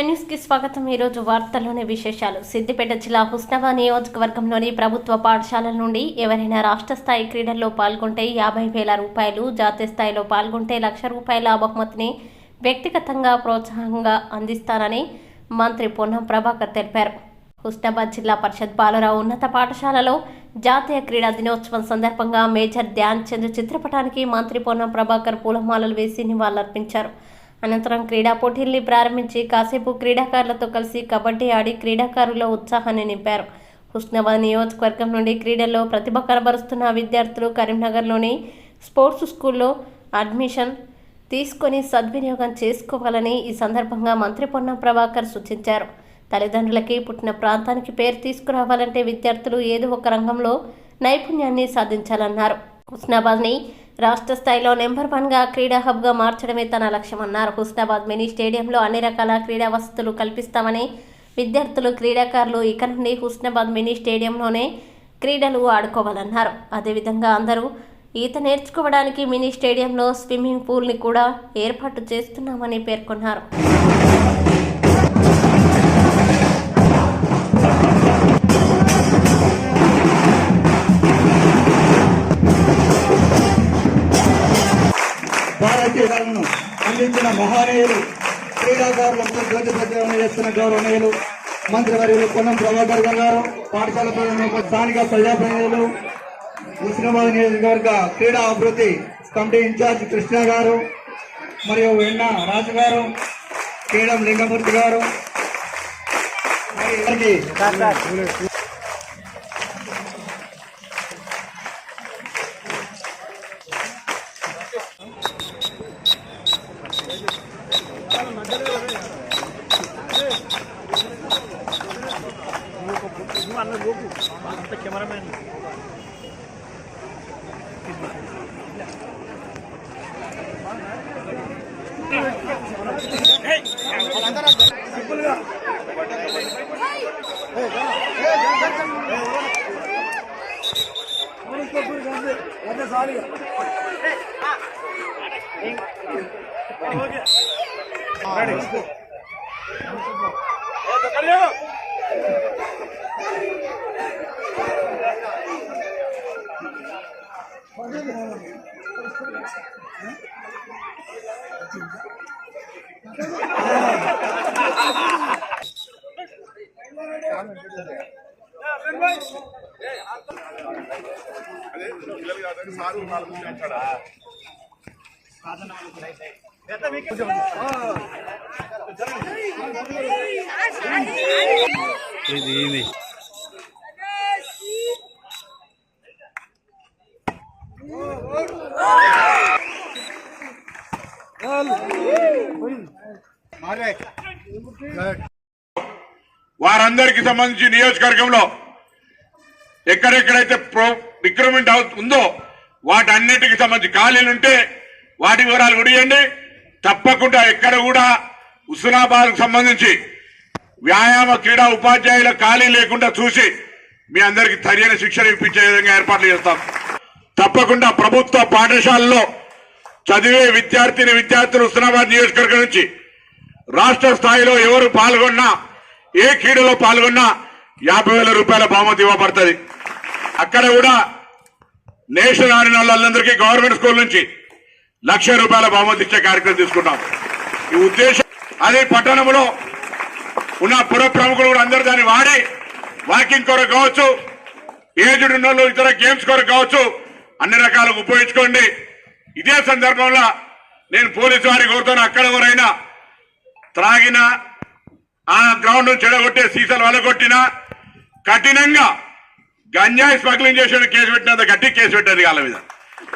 News కి స్వాగతం। ఈ రోజు వార్తల్లోని విశేషాలు। సిద్దిపేట జిల్లా హుస్నాబాద్ నియోజకవర్గంలోని ప్రభుత్వ పాఠశాలల నుండి ఎవరైనా రాష్ట్ర స్థాయి క్రీడల్లో పాల్గొంటే 50,000 రూపాయలు, జాతీయ స్థాయిలో పాల్గొంటే 1,00,000 రూపాయల బహుమతిని వ్యక్తిగతంగా ప్రోత్సాహంగా అందిస్తారని మంత్రి పొన్నం ప్రభాకర్ తెలిపారు। హుస్నాబాద్ జిల్లా పరిషత్ బాలురావు ఉన్నత పాఠశాలలో జాతీయ క్రీడా దినోత్సవం సందర్భంగా మేజర్ ధ్యాన్ చంద్ చిత్రపటానికి మంత్రి పొన్నం ప్రభాకర్ పూలమాలలు వేసి నివాళులర్పించారు। అనంతరం క్రీడా పోటీల్ని ప్రారంభించి కాసేపు క్రీడాకారులతో కలిసి కబడ్డీ ఆడి క్రీడాకారుల్లో ఉత్సాహాన్ని నింపారు। హుస్నాబాద్ నియోజకవర్గం నుండి క్రీడల్లో ప్రతిభ కనబరుస్తున్న విద్యార్థులు కరీంనగర్లోని స్పోర్ట్స్ స్కూల్లో అడ్మిషన్ తీసుకొని సద్వినియోగం చేసుకోవాలని ఈ సందర్భంగా మంత్రి పొన్నం ప్రభాకర్ సూచించారు। తల్లిదండ్రులకి పుట్టిన ప్రాంతానికి పేరు తీసుకురావాలంటే విద్యార్థులు ఏదో ఒక రంగంలో నైపుణ్యాన్ని సాధించాలన్నారు। హుస్నాబాద్ని రాష్ట్ర స్థాయిలో నెంబర్ 1గా క్రీడా హబ్గా మార్చడమే తన లక్ష్యమన్నారు। హుస్నాబాద్ మినీ స్టేడియంలో అన్ని రకాల క్రీడా వసతులు కల్పిస్తామని, విద్యార్థులు క్రీడాకారులు ఇక నుండి హుస్నాబాద్ మినీ స్టేడియంలోనే క్రీడలు ఆడుకోవాలన్నారు। అదేవిధంగా అందరూ ఈత నేర్చుకోవడానికి మినీ స్టేడియంలో స్విమ్మింగ్ పూల్ని కూడా ఏర్పాటు చేస్తున్నామని పేర్కొన్నారు। భారతీయులను అందించిన మహానీయులు, క్రీడాకారులకు జ్యోతి ప్రచారం చేస్తున్న గౌరవనీయులు మంత్రివర్యులు పొన్నం ప్రభాకర్ గారు, పాఠశాల స్థానిక ప్రజాప్రతినిధులు, హుస్నాబాద్ నియోజకవర్గ క్రీడా అభివృద్ధి కమిటీ ఇన్ఛార్జ్ కృష్ణ గారు, మరియు వెన్న రాజు గారు, కేడం లింగమూర్తి గారు, ఇది వారందరికీ సంబంధించి నియోజకవర్గంలో ఎక్కడెక్కడైతే రిక్రూట్మెంట్ ఉందో వాటన్నిటికి సంబంధించి ఖాళీలుంటే వాటి వివరాలు కూడా ఇవ్వండి। తప్పకుండా ఎక్కడ కూడా హుస్నాబాద్ సంబంధించి వ్యాయామ క్రీడా ఉపాధ్యాయుల ఖాళీ లేకుండా చూసి మీ అందరికీ సరైన శిక్షణ ఇప్పించే విధంగా ఏర్పాట్లు చేస్తాం। తప్పకుండా ప్రభుత్వ పాఠశాలలో చదివే విద్యార్థులు హుస్నాబాద్ నియోజకవర్గం నుంచి రాష్ట్ర స్థాయిలో ఎవరు పాల్గొన్నా, ఏ క్రీడలో పాల్గొన్నా 50,000 రూపాయల బహుమతి ఇవ్వబడుతుంది। అక్కడ కూడా నేషనల్ ఆడిన వాళ్ళందరికీ గవర్నమెంట్ స్కూల్ నుంచి 1,00,000 రూపాయల బహుమతి ఇచ్చే కార్యక్రమం తీసుకుంటాం। ఈ ఉద్దేశం అదే పట్టణంలో ఉన్న పుర ప్రముఖులు కూడా అందరూ దాన్ని వాడి వాకింగ్ కొరకు కావచ్చు, ఏజ్డ్ ఉన్న వాళ్ళు ఇతర గేమ్స్ కొరకు కావచ్చు, అన్ని రకాలుగా ఉపయోగించుకోండి। ఇదే సందర్భంలో నేను పోలీసు వారికి కోరుతాను, అక్కడ ఎవరైనా త్రాగినా, ఆ గ్రౌండ్ చెడగొట్టే సీసాలు వలగొట్టినా కఠినంగా గంజాయి స్మగ్లింగ్ చేసిన కేసు పెట్టినంత గట్టి కేసు పెట్టేది వాళ్ళ మీద।